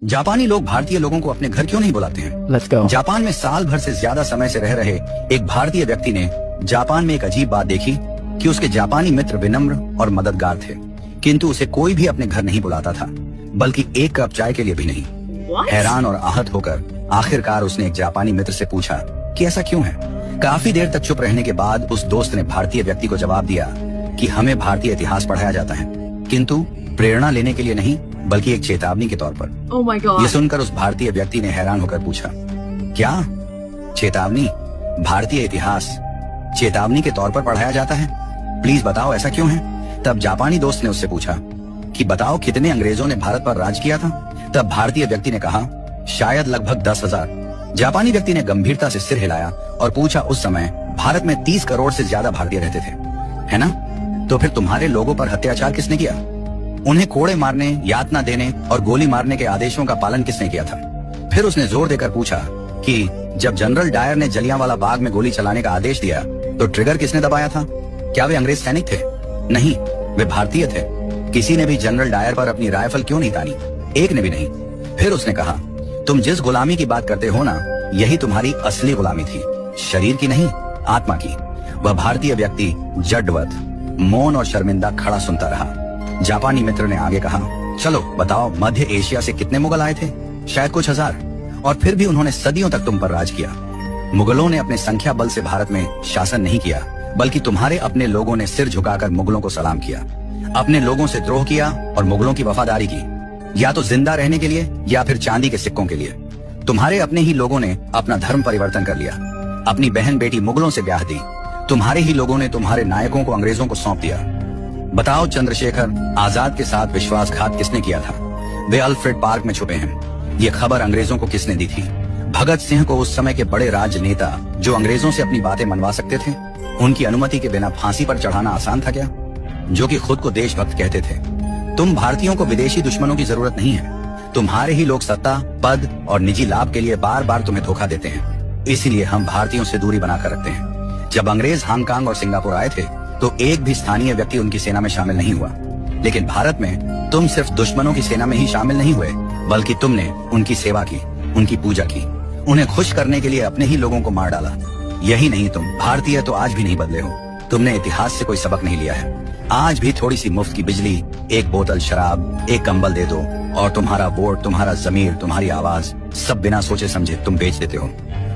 जापानी लोग भारतीय लोगों को अपने घर क्यों नहीं बुलाते हैं? Let's go. जापान में साल भर से ज्यादा समय से रह रहे एक भारतीय व्यक्ति ने जापान में एक अजीब बात देखी कि उसके जापानी मित्र विनम्र और मददगार थे, किंतु उसे कोई भी अपने घर नहीं बुलाता था, बल्कि एक कप चाय के लिए भी नहीं। हैरान और आहत होकर आखिरकार उसने एक जापानी मित्र से पूछा कि ऐसा क्यों है। काफी देर तक चुप रहने के बाद उस दोस्त ने भारतीय व्यक्ति को जवाब दिया कि हमें भारतीय इतिहास पढ़ाया जाता है, किंतु प्रेरणा लेने के लिए नहीं, बल्कि एक चेतावनी के तौर पर। Oh my God. ये सुनकर उस भारतीय व्यक्ति ने हैरान होकर पूछा, क्या चेतावनी? भारतीय इतिहास चेतावनी के तौर पर पढ़ाया जाता है? प्लीज बताओ ऐसा क्यों है? तब जापानी दोस्त ने उससे पूछा कि बताओ कितने अंग्रेजों ने भारत पर राज किया था? तब भारतीय व्यक्ति ने कहा शायद लगभग 10,000। जापानी व्यक्ति ने गंभीरता से सिर हिलाया और पूछा उस समय भारत में 30 करोड़ से ज्यादा भारतीय रहते थे, है ना? तो फिर तुम्हारे लोगों पर अत्याचार किसने किया? उन्हें कोड़े मारने, यातना देने और गोली मारने के आदेशों का पालन किसने किया था? फिर उसने जोर देकर पूछा कि जब जनरल डायर ने जलियांवाला बाग में गोली चलाने का आदेश दिया तो ट्रिगर किसने दबाया था? क्या वे अंग्रेज सैनिक थे? नहीं, वे भारतीय थे। किसी ने भी जनरल डायर पर अपनी राइफल क्यों नहीं तानी? एक ने भी नहीं। फिर उसने कहा तुम जिस गुलामी की बात करते हो ना, यही तुम्हारी असली गुलामी थी, शरीर की नहीं, आत्मा की। वह भारतीय व्यक्ति जडवत, मौन और शर्मिंदा खड़ा सुनता रहा। जापानी मित्र ने आगे कहा चलो बताओ मध्य एशिया से कितने मुगल आए थे? शायद कुछ हजार, और फिर भी उन्होंने सदियों तक तुम पर राज किया। मुगलों ने अपने संख्या बल से भारत में शासन नहीं किया, बल्कि तुम्हारे अपने लोगों ने सिर झुकाकर मुगलों को सलाम किया, अपने लोगों से द्रोह किया और मुगलों की वफादारी की, या तो जिंदा रहने के लिए या फिर चांदी के सिक्कों के लिए। तुम्हारे अपने ही लोगों ने अपना धर्म परिवर्तन कर लिया, अपनी बहन बेटी मुगलों से ब्याह दी। तुम्हारे ही लोगों ने तुम्हारे नायकों को अंग्रेजों को सौंप दिया। बताओ चंद्रशेखर आजाद के साथ विश्वासघात किसने किया था? वे अल्फ्रेड पार्क में छुपे हैं। ये खबर अंग्रेजों को किसने दी थी? भगत सिंह को, उस समय के बड़े राजनेता जो अंग्रेजों से अपनी बातें मनवा सकते थे, उनकी अनुमति के बिना फांसी पर चढ़ाना आसान था क्या? जो कि खुद को देशभक्त कहते थे। तुम भारतीयों को विदेशी दुश्मनों की जरूरत नहीं है। तुम्हारे ही लोग सत्ता, पद और निजी लाभ के लिए बार बार तुम्हें धोखा देते हैं। इसीलिए हम भारतीयों से दूरी बनाकर रखते हैं। जब अंग्रेज हांगकांग और सिंगापुर आए थे तो एक भी स्थानीय व्यक्ति उनकी सेना में शामिल नहीं हुआ, लेकिन भारत में तुम सिर्फ दुश्मनों की सेना में ही शामिल नहीं हुए, बल्कि तुमने उनकी सेवा की, उनकी पूजा की, उन्हें खुश करने के लिए अपने ही लोगों को मार डाला। यही नहीं, तुम भारतीय तो आज भी नहीं बदले हो। तुमने इतिहास से कोई सबक नहीं लिया है। आज भी थोड़ी सी मुफ्त की बिजली, एक बोतल शराब, एक कंबल दे दो और तुम्हारा वोट, तुम्हारा जमीर, तुम्हारी आवाज सब बिना सोचे समझे तुम बेच देते हो।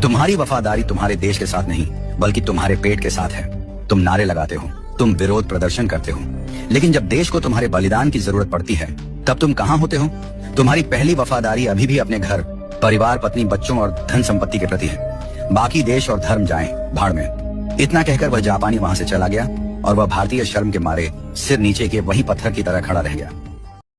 तुम्हारी वफादारी तुम्हारे देश के साथ नहीं, बल्कि तुम्हारे पेट के साथ है। तुम नारे लगाते हो, तुम विरोध प्रदर्शन करते हो, लेकिन जब देश को तुम्हारे बलिदान की जरूरत पड़ती है तब तुम कहाँ होते हो? तुम्हारी पहली वफादारी अभी भी अपने घर, परिवार, पत्नी, बच्चों और धन संपत्ति के प्रति है। बाकी देश और धर्म जाएं भाड़ में। इतना कहकर वह जापानी वहां से चला गया और वह भारतीय शर्म के मारे सिर नीचे के वही पत्थर की तरह खड़ा रह गया।